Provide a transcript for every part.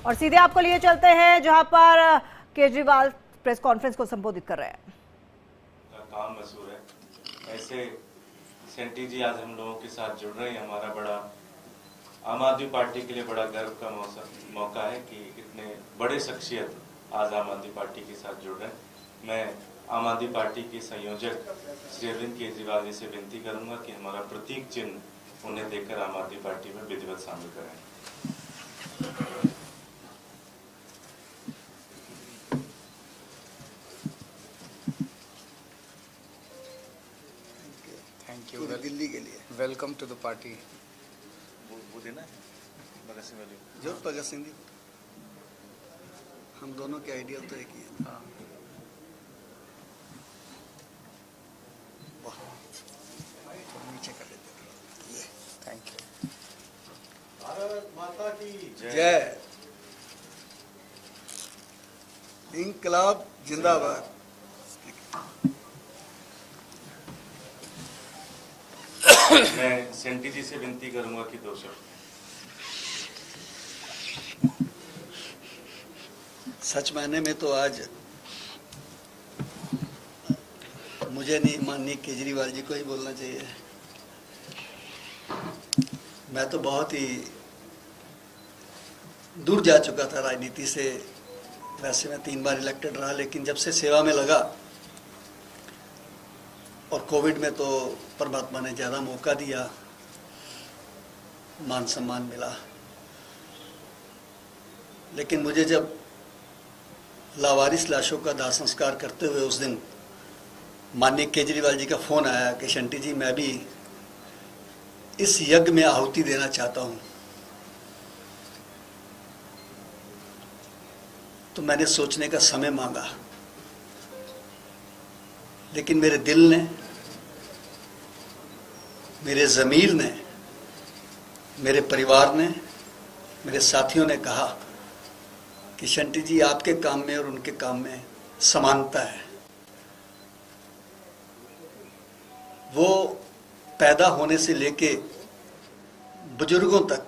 और सीधे आपको लिए चलते हैं जहां पर केजरीवाल प्रेस कॉन्फ्रेंस को संबोधित कर रहे हैं। काम मशहूर है, ऐसे सेंटी जी आज हम लोगों के साथ जुड़ रहे हैं। हमारा बड़ा आम आदमी पार्टी के लिए बड़ा गर्व का मौका है कि इतने बड़े शख्सियत आज आम आदमी पार्टी के साथ जुड़ रहे हैं। मैं आम आदमी पार्टी के संयोजक श्री अरविंद केजरीवाल जी से विनती करूंगा कि हमारा प्रतीक चिन्ह उन्हें देकर आम आदमी पार्टी में विधिवत शामिल कराएं। Thank you. दिल्ली के लिए वेलकम टू द पार्टी। वो देना है भगत सिंह वाली जो भगत सिंह जी, हम दोनों के आइडियल तो एक ही है। हाँ। तो नीचे कर लेते हैं। Thank you. भारत माता की जय। इंकलाब जिंदाबाद। मैं सेंटी जी से विनती करूंगा कि 2 शब्द। सच मायने में तो आज मुझे नहीं, माननीय केजरीवाल जी को ही बोलना चाहिए। मैं तो बहुत ही दूर जा चुका था राजनीति से। वैसे मैं 3 बार इलेक्टेड रहा, लेकिन जब से सेवा में लगा और कोविड में तो परमात्मा ने ज़्यादा मौका दिया, मान सम्मान मिला। लेकिन मुझे जब लावारिस लाशों का दाह संस्कार करते हुए उस दिन माननीय केजरीवाल जी का फ़ोन आया कि शंटी जी मैं भी इस यज्ञ में आहुति देना चाहता हूँ, तो मैंने सोचने का समय मांगा। लेकिन मेरे दिल ने, मेरे ज़मीर ने, मेरे परिवार ने, मेरे साथियों ने कहा कि शंटी जी आपके काम में और उनके काम में समानता है। वो पैदा होने से लेके बुजुर्गों तक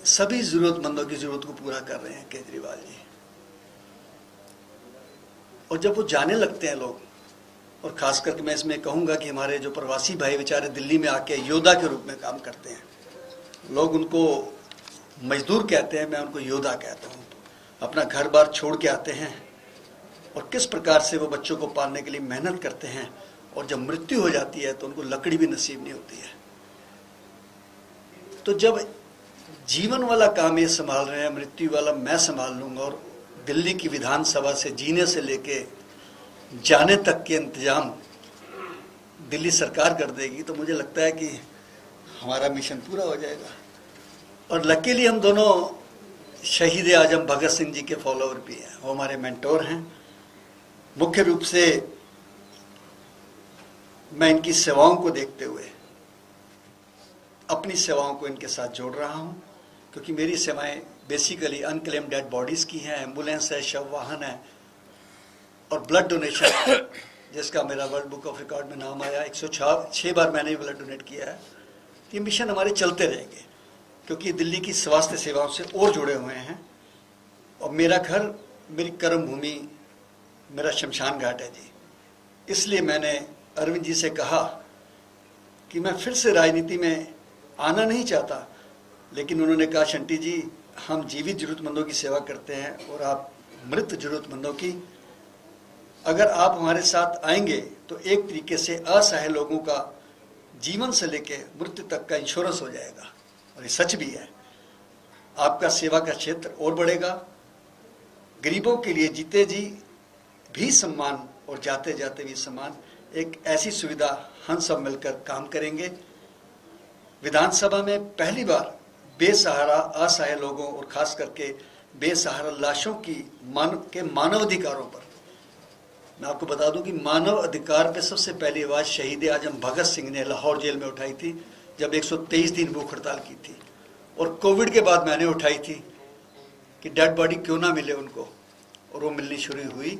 सभी जरूरतमंदों की जरूरत को पूरा कर रहे हैं केजरीवाल जी। और जब वो जाने लगते हैं लोग, और खास करके मैं इसमें कहूँगा कि हमारे जो प्रवासी भाई बेचारे दिल्ली में आके योद्धा के रूप में काम करते हैं, लोग उनको मजदूर कहते हैं, मैं उनको योद्धा कहता हूँ। अपना घर बार छोड़ के आते हैं और किस प्रकार से वो बच्चों को पालने के लिए मेहनत करते हैं, और जब मृत्यु हो जाती है तो उनको लकड़ी भी नसीब नहीं होती है। तो जब जीवन वाला काम ये संभाल रहे हैं, मृत्यु वाला मैं संभाल लूँगा, और दिल्ली की विधानसभा से जीने से लेके जाने तक के इंतजाम दिल्ली सरकार कर देगी, तो मुझे लगता है कि हमारा मिशन पूरा हो जाएगा। और लकीली हम दोनों शहीद आजम भगत सिंह जी के फॉलोअर भी हैं, वो हमारे मेंटोर हैं। मुख्य रूप से मैं इनकी सेवाओं को देखते हुए अपनी सेवाओं को इनके साथ जोड़ रहा हूँ, क्योंकि मेरी सेवाएं बेसिकली अनक्लेम्ड डेड बॉडीज़ की हैं, एम्बुलेंस है, शव वाहन है, और ब्लड डोनेशन जिसका मेरा वर्ल्ड बुक ऑफ रिकॉर्ड में नाम आया। 106 बार मैंने ब्लड डोनेट किया है। ये मिशन हमारे चलते रहेंगे, क्योंकि दिल्ली की स्वास्थ्य सेवाओं से और जुड़े हुए हैं। और मेरा घर, मेरी कर्म भूमि, मेरा शमशान घाट है जी। इसलिए मैंने अरविंद जी से कहा कि मैं फिर से राजनीति में आना नहीं चाहता, लेकिन उन्होंने कहा शंटी जी हम जीवित जरूरतमंदों की सेवा करते हैं और आप मृत जरूरतमंदों की। अगर आप हमारे साथ आएंगे तो एक तरीके से असहाय लोगों का जीवन से लेके मृत्यु तक का इंश्योरेंस हो जाएगा। और ये सच भी है। आपका सेवा का क्षेत्र और बढ़ेगा। गरीबों के लिए जीते जी भी सम्मान और जाते जाते भी सम्मान, एक ऐसी सुविधा हम सब मिलकर काम करेंगे। विधानसभा में पहली बार बेसहारा असहाय लोगों और खास करके बेसहारा लाशों की मानव अधिकारों पर, मैं आपको बता दूं कि मानव अधिकार पे सबसे पहली आवाज़ शहीद आजम भगत सिंह ने लाहौर जेल में उठाई थी, जब 123 दिन भूख हड़ताल की थी। और कोविड के बाद मैंने उठाई थी कि डेड बॉडी क्यों ना मिले उनको, और वो मिलनी शुरू हुई।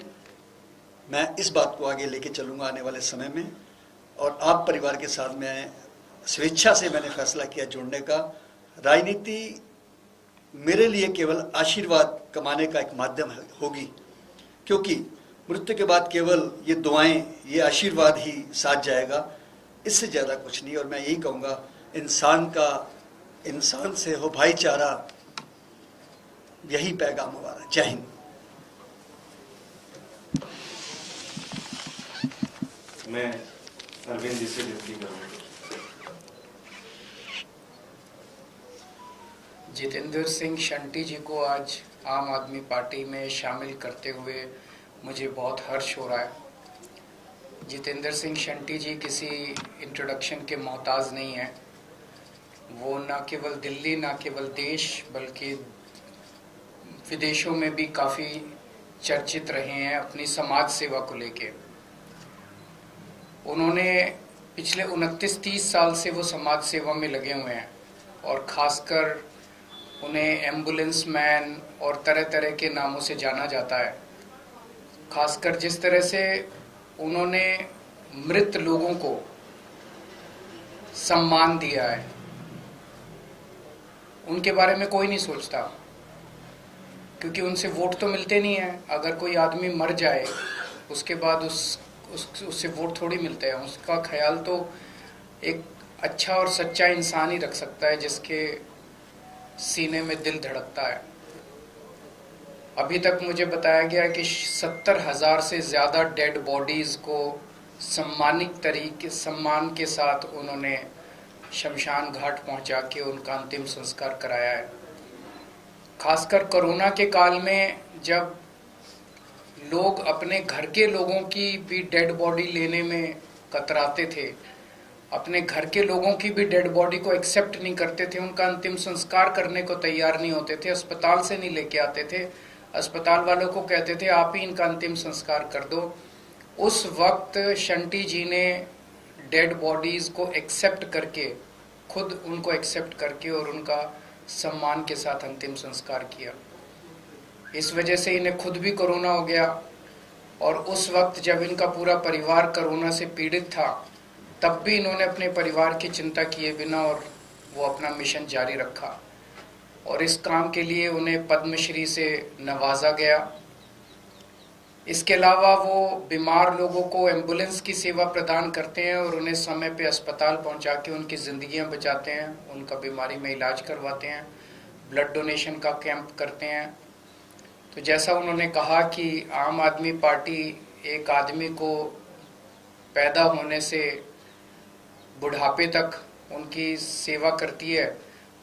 मैं इस बात को आगे लेके चलूँगा आने वाले समय में। और आप परिवार के साथ मैं स्वेच्छा से मैंने फैसला किया जुड़ने का। राजनीति मेरे लिए केवल आशीर्वाद कमाने का एक माध्यम होगी, क्योंकि मृत्यु के बाद केवल ये दुआएं, ये आशीर्वाद ही साथ जाएगा, इससे ज़्यादा कुछ नहीं। और मैं यही कहूँगा, इंसान से हो भाईचारा, यही पैगाम हमारा। जय हिंद। मैं अरविंद जी से विनती करूँगा। जितेंद्र सिंह शंटी जी को आज आम आदमी पार्टी में शामिल करते हुए मुझे बहुत हर्ष हो रहा है। जितेंद्र सिंह शंटी जी किसी इंट्रोडक्शन के मोहताज नहीं है। वो न केवल दिल्ली, न केवल देश, बल्कि विदेशों में भी काफ़ी चर्चित रहे हैं अपनी समाज सेवा को लेके। उन्होंने पिछले 29-30 साल से वो समाज सेवा में लगे हुए हैं, और ख़ासकर उन्हें एम्बुलेंस मैन और तरह तरह के नामों से जाना जाता है। खासकर जिस तरह से उन्होंने मृत लोगों को सम्मान दिया है, उनके बारे में कोई नहीं सोचता, क्योंकि उनसे वोट तो मिलते नहीं हैं। अगर कोई आदमी मर जाए उसके बाद उससे वोट थोड़ी मिलते हैं। उसका ख्याल तो एक अच्छा और सच्चा इंसान ही रख सकता है जिसके सीने में दिल धड़कता है। अभी तक मुझे बताया गया कि 70,000 से ज़्यादा डेड बॉडीज़ को सम्मान के साथ उन्होंने शमशान घाट पहुंचा के उनका अंतिम संस्कार कराया है। खासकर कोरोना के काल में जब लोग अपने घर के लोगों की भी डेड बॉडी लेने में कतराते थे, अपने घर के लोगों की भी डेड बॉडी को एक्सेप्ट नहीं करते थे, उनका अंतिम संस्कार करने को तैयार नहीं होते थे, अस्पताल से नहीं लेके आते थे, अस्पताल वालों को कहते थे आप ही इनका अंतिम संस्कार कर दो। उस वक्त शंटी जी ने डेड बॉडीज़ को एक्सेप्ट करके, खुद उनको एक्सेप्ट करके और उनका सम्मान के साथ अंतिम संस्कार किया। इस वजह से इन्हें खुद भी कोरोना हो गया, और उस वक्त जब इनका पूरा परिवार कोरोना से पीड़ित था, तब भी इन्होंने अपने परिवार की चिंता किए बिना और वो अपना मिशन जारी रखा, और इस काम के लिए उन्हें पद्मश्री से नवाजा गया। इसके अलावा वो बीमार लोगों को एम्बुलेंस की सेवा प्रदान करते हैं और उन्हें समय पे अस्पताल पहुंचा के उनकी ज़िंदगियां बचाते हैं, उनका बीमारी में इलाज करवाते हैं, ब्लड डोनेशन का कैंप करते हैं। तो जैसा उन्होंने कहा कि आम आदमी पार्टी एक आदमी को पैदा होने से बुढ़ापे तक उनकी सेवा करती है,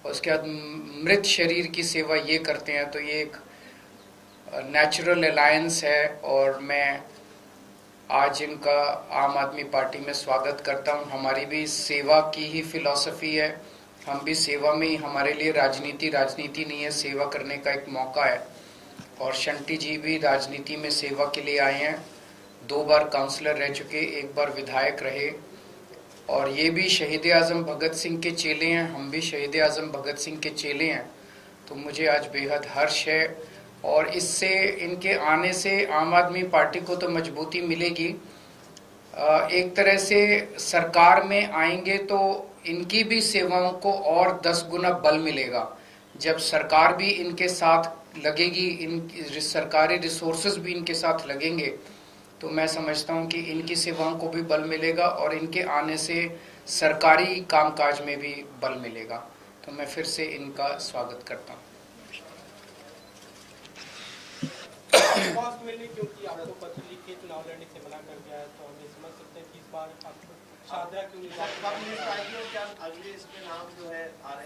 और उसके बाद मृत शरीर की सेवा ये करते हैं, तो ये एक नेचुरल अलायंस है। और मैं आज इनका आम आदमी पार्टी में स्वागत करता हूँ। हमारी भी सेवा की ही फिलॉसफी है, हम भी सेवा में ही, हमारे लिए राजनीति नहीं है, सेवा करने का एक मौका है। और शंटी जी भी राजनीति में सेवा के लिए आए हैं, 2 बार काउंसलर रह चुके, 1 बार विधायक रहे, और ये भी शहीद आज़म भगत सिंह के चेले हैं, हम भी शहीद आज़म भगत सिंह के चेले हैं। तो मुझे आज बेहद हर्ष है, और इससे, इनके आने से आम आदमी पार्टी को तो मजबूती मिलेगी। एक तरह से सरकार में आएंगे तो इनकी भी सेवाओं को और 10 गुना बल मिलेगा। जब सरकार भी इनके साथ लगेगी, इन सरकारी रिसोर्सेज भी इनके साथ लगेंगे, तो मैं समझता हूं कि इनकी सेवाओं को भी बल मिलेगा और इनके आने से सरकारी कामकाज में भी बल मिलेगा। तो मैं फिर से इनका स्वागत करता हूं। क्योंकि आपको पत्र लिख के चुनाव लड़ने से मना कर दिया है, तो हम ये समझ सकते हैं कि इस बार शादरा क्यों नहीं।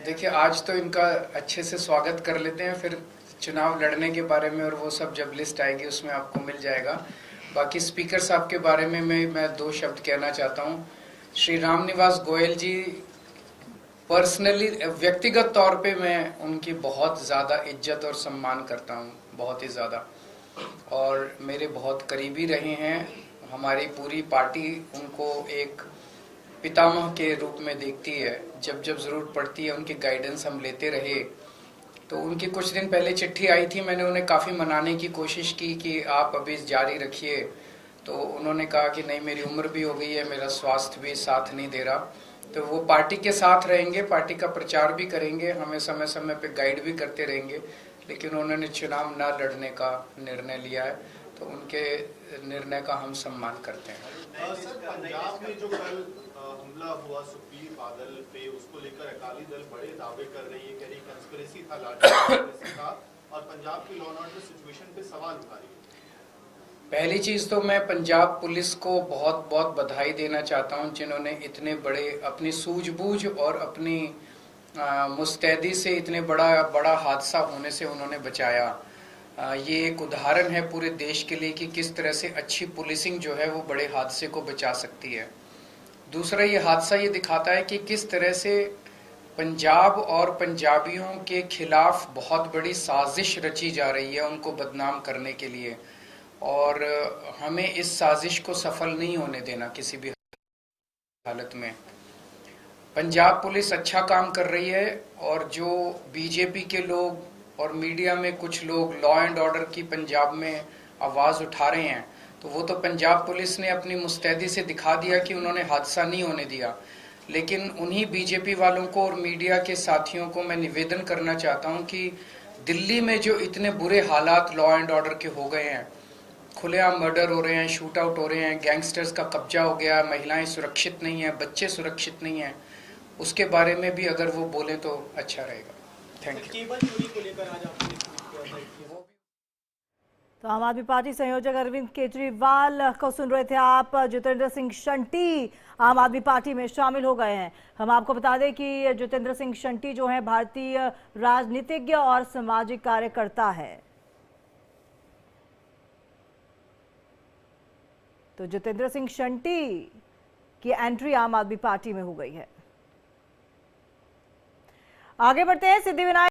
देखिए, आज तो इनका अच्छे से स्वागत कर लेते हैं, फिर चुनाव लड़ने के बारे में और वो सब जब लिस्ट आएगी उसमें आपको मिल जाएगा। बाकी स्पीकर साहब के बारे में मैं 2 शब्द कहना चाहता हूँ। श्री रामनिवास गोयल जी, पर्सनली, व्यक्तिगत तौर पे मैं उनकी बहुत ज़्यादा इज्जत और सम्मान करता हूँ, बहुत ही ज़्यादा, और मेरे बहुत करीबी रहे हैं। हमारी पूरी पार्टी उनको एक पितामह के रूप में देखती है। जब जब ज़रूरत पड़ती है उनकी गाइडेंस हम लेते रहे। तो उनकी कुछ दिन पहले चिट्ठी आई थी, मैंने उन्हें काफ़ी मनाने की कोशिश की कि आप अभी जारी रखिए, तो उन्होंने कहा कि नहीं, मेरी उम्र भी हो गई है, मेरा स्वास्थ्य भी साथ नहीं दे रहा। तो वो पार्टी के साथ रहेंगे, पार्टी का प्रचार भी करेंगे, हमें समय समय पे गाइड भी करते रहेंगे, लेकिन उन्होंने चुनाव न लड़ने का निर्णय लिया है, तो उनके निर्णय का हम सम्मान करते हैं। सर, पंजाब में जो कल हमला हुआ सुखबीर बादल पे, उसको लेकर अकाली दल बड़े दावे कर रही है, कह रही कंस्पिरेसी था, लाठी था, और पंजाब की लॉ एंड ऑर्डर सिचुएशन पे सवाल उठा रही है। पहली चीज तो मैं पंजाब पुलिस को बहुत बहुत बधाई देना चाहता हूं, जिन्होंने इतने बड़े अपनी सूझबूझ और अपनी मुस्तैदी से इतने बड़ा हादसा होने से उन्होंने बचाया। ये एक उदाहरण है पूरे देश के लिए कि किस तरह से अच्छी पुलिसिंग जो है वो बड़े हादसे को बचा सकती है। दूसरा, ये हादसा ये दिखाता है कि किस तरह से पंजाब और पंजाबियों के खिलाफ बहुत बड़ी साजिश रची जा रही है उनको बदनाम करने के लिए, और हमें इस साजिश को सफल नहीं होने देना किसी भी हालत में। पंजाब पुलिस अच्छा काम कर रही है, और जो बीजेपी के लोग और मीडिया में कुछ लोग लॉ एंड ऑर्डर की पंजाब में आवाज़ उठा रहे हैं, तो वो तो पंजाब पुलिस ने अपनी मुस्तैदी से दिखा दिया कि उन्होंने हादसा नहीं होने दिया। लेकिन उन्हीं बीजेपी वालों को और मीडिया के साथियों को मैं निवेदन करना चाहता हूं कि दिल्ली में जो इतने बुरे हालात लॉ एंड ऑर्डर के हो गए हैं, खुलेआम मर्डर हो रहे हैं, शूट आउट हो रहे हैं, गैंगस्टर्स का कब्जा हो गया, महिलाएं सुरक्षित नहीं हैं, बच्चे सुरक्षित नहीं हैं, उसके बारे में भी अगर वो बोले तो अच्छा रहेगा। Thank you. केबल चोरी को लेकर आज आपने तो आम आदमी पार्टी संयोजक अरविंद केजरीवाल को सुन रहे थे आप। जितेंद्र सिंह शंटी आम आदमी पार्टी में शामिल हो गए हैं। हम आपको बता दें कि जितेंद्र सिंह शंटी जो है भारतीय राजनीतिज्ञ और सामाजिक कार्यकर्ता है। तो जितेंद्र सिंह शंटी की एंट्री आम आदमी पार्टी में हो गई है। आगे बढ़ते हैं। सिद्धिविनायक